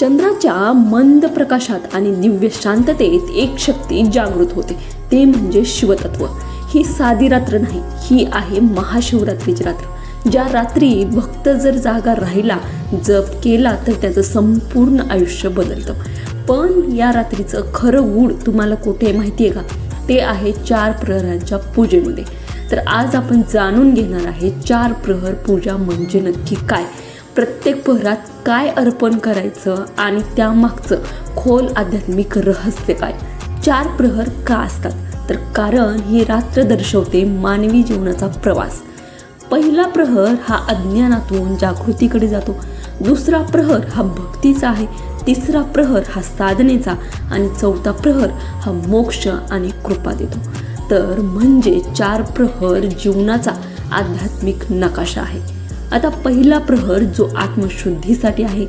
चंद्राच्या मंद प्रकाशात आणि दिव्य शांततेत एक शक्ती जागृत होते, ते म्हणजे शिवतत्व. ही साधी रात्र नाही, ही आहे महाशिवरात्रीची रात्र. ज्या रात्री भक्त जर जागा राहिला, जप केला तर त्याचं संपूर्ण आयुष्य बदलतं. पण या रात्रीचं खरं गूढ तुम्हाला कुठे माहिती आहे का? ते आहे 4 प्रहरांच्या पूजेमध्ये. तर आज आपण जाणून घेणार आहे 4 प्रहर पूजा म्हणजे नक्की काय, प्रत्येक प्रहरात काय अर्पण करायचं आणि त्यामागचं खोल आध्यात्मिक रहस्य काय. 4 प्रहर का असतात? तर कारण ही रात्र दर्शवते मानवी जीवनाचा प्रवास. पहिला प्रहर हा अज्ञानातून जागृतीकडे जातो, दुसरा प्रहर हा भक्तीचा आहे, तिसरा प्रहर हा साधनेचा आणि चौथा प्रहर हा मोक्ष आणि कृपा देतो. तर म्हणजे 4 प्रहर जीवनाचा आध्यात्मिक नकाशा आहे. आता पहिला प्रहर जो आत्मशुद्धीसाठी आहे,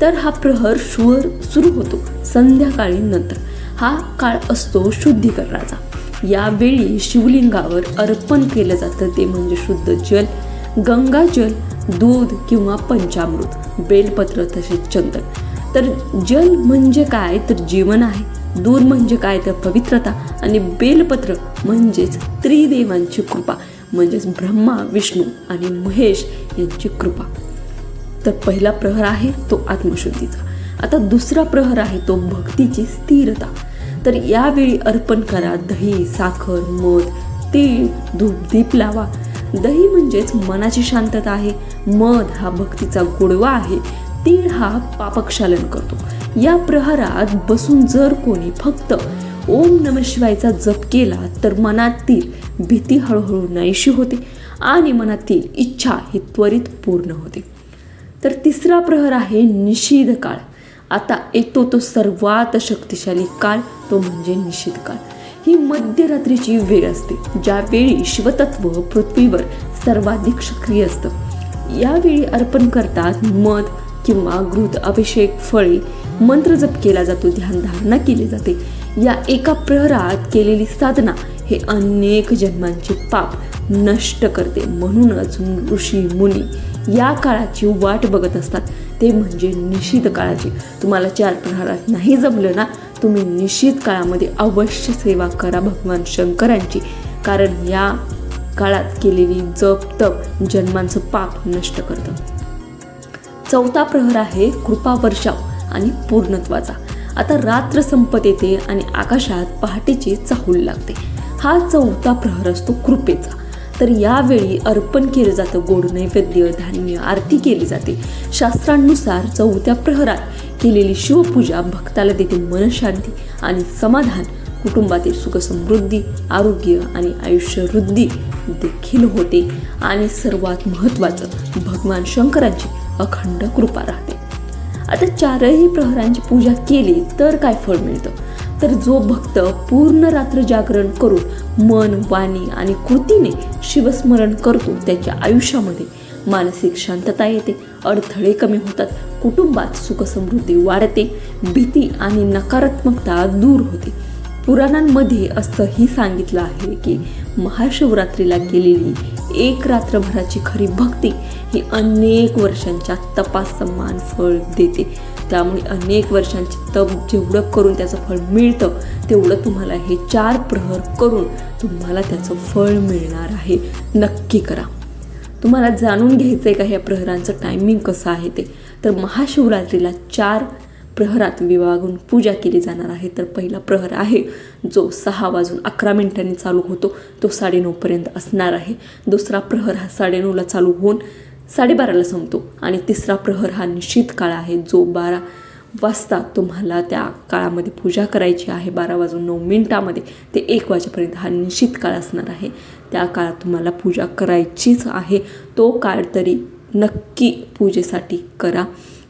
तर हा प्रहर सुरू होतो संध्याकाळी नंतर. हा काळ असतो शुद्धीकरणाचा. यावेळी शिवलिंगावर अर्पण केलं जातं ते म्हणजे शुद्ध जल, गंगाजल, दूध किंवा पंचामृत, बेलपत्र तसेच चंदन. तर जल म्हणजे काय तर जीवन आहे, दूध म्हणजे काय तर पवित्रता आणि बेलपत्र म्हणजेच त्रिदेवांची कृपा, म्हणजेच ब्रह्मा, विष्णू आणि महेश यांची कृपा. तर पहिला प्रहर आहे तो आत्मशुद्धीचा. आता दुसरा प्रहर आहे तो भक्तीची स्थिरता. तर यावेळी अर्पण करा दही, साखर, मध, तीळ, धूप, दीप लावा. दही म्हणजेच मनाची शांतता आहे, मध हा भक्तीचा गोडवा आहे, तीळ हा पापक्षालन करतो. या प्रहरात बसून जर कोणी फक्त ओम नमः शिवायचा जप केला तर मनातील भीती हळूहळू नाहीशी होते आणि मनातील इच्छा ही त्वरित पूर्ण होते. तर तिसरा प्रहर आहे निषिद्ध काळ. आता येतो तो सर्वात शक्तिशाली काळ, तो म्हणजे निषिद्ध काळ. ही मध्यरात्रीची वेळ असते, ज्यावेळी शिवतत्व पृथ्वीवर सर्वाधिक सक्रिय असतं. यावेळी अर्पण करतात मध किंवा घृत, अभिषेक, फळे, मंत्र जप केला जातो, ध्यानधारणा केली जाते. या एका प्रहरात केलेली साधना हे अनेक जन्मांचे पाप नष्ट करते. म्हणूनच ऋषी मुनी या काळाची वाट बघत असतात, ते म्हणजे निषिद्ध काळाची. तुम्हाला 4 प्रहरात नाही जमलं ना, तुम्ही निषिद्ध काळामध्ये अवश्य सेवा करा भगवान शंकरांची, कारण या काळात केलेली जप तप जन्मांचं पाप नष्ट करतं. चौथा प्रहर आहे कृपा वर्षाव आणि पूर्णत्वाचा. आता रात्र संपत येते आणि आकाशात पहाटेची चाहूल लागते. हा चौथा प्रहर असतो कृपेचा. तर यावेळी अर्पण केलं जातं गोड नैवेद्य, धान्य, आरती केली जाते. शास्त्रांनुसार चौथ्या प्रहरात केलेली शिवपूजा भक्ताला देते मनशांती आणि समाधान, कुटुंबातील सुखसमृद्धी, आरोग्य आणि आयुष्य वृद्धी देखील होते आणि सर्वात महत्त्वाचं भगवान शंकरांची अखंड कृपा राहते. आता 4ही प्रहरांची पूजा केली तर काय फळ मिळतं? तर जो भक्त पूर्ण रात्र जागरण करून मन, वाणी आणि कृतीने शिवस्मरण करतो, त्याच्या आयुष्यामध्ये मानसिक शांतता येते, अडथळे कमी होतात, कुटुंबात सुखसमृद्धी वाढते, भीती आणि नकारात्मकता दूर होते. पुराणांमध्ये असंही सांगितलं आहे की महाशिवरात्रीला केलेली एक रात्रभराची खरी भक्ती ही अनेक वर्षांच्या तपासमान फळ देते. त्यामुळे अनेक वर्षांचे तप जेवढं करून त्याचं फळ मिळतं, तेवढं तुम्हाला हे 4 प्रहर करून तुम्हाला त्याचं फळ मिळणार आहे. नक्की करा. तुम्हाला जाणून घ्यायचं आहे का ह्या प्रहरांचं टायमिंग कसं आहे ते? तर महाशिवरात्रीला 4 प्रहरात विभागून पूजा केली जाणार आहे. तर पहिला प्रहर आहे जो 6:11 चालू होतो, तो 9:30 पर्यंत असणार आहे. दुसरा प्रहर हा 9:30 चालू होऊन 12:30 संपतो आणि तिसरा प्रहर हा निश्चित काळ आहे, जो 12 वाजता तुम्हाला त्या काळामध्ये पूजा करायची आहे. 12:09 ते 1 वाजेपर्यंत हा निश्चित काळ असणार आहे. त्या काळात तुम्हाला पूजा करायचीच आहे. तो काळ तरी नक्की पूजेसाठी करा.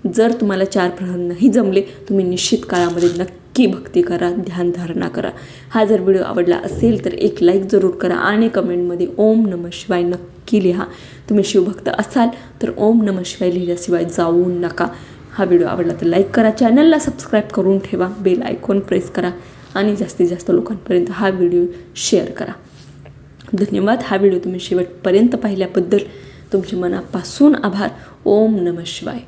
जर तुम्हाला 4 प्रहर नाही जमले, तुम्ही निश्चित काळामध्ये नक्की भक्ती करा, ध्यानधारणा करा. हा जर व्हिडिओ आवडला असेल तर एक लाईक जरूर करा आणि कमेंटमध्ये ओम नमः शिवाय नक्की लिहा. तुम्ही शिवभक्त असाल तर ओम नमः शिवाय लिहिल्याशिवाय जाऊ नका. हा व्हिडिओ आवडला तर लाईक करा, चॅनलला सबस्क्राईब करून ठेवा, बेल आयकॉन प्रेस करा आणि जास्तीत जास्त लोकांपर्यंत हा व्हिडिओ शेअर करा. धन्यवाद. हा व्हिडिओ तुम्ही शेवटपर्यंत पाहिल्याबद्दल तुमचे मनापासून आभार. ओम नमः शिवाय.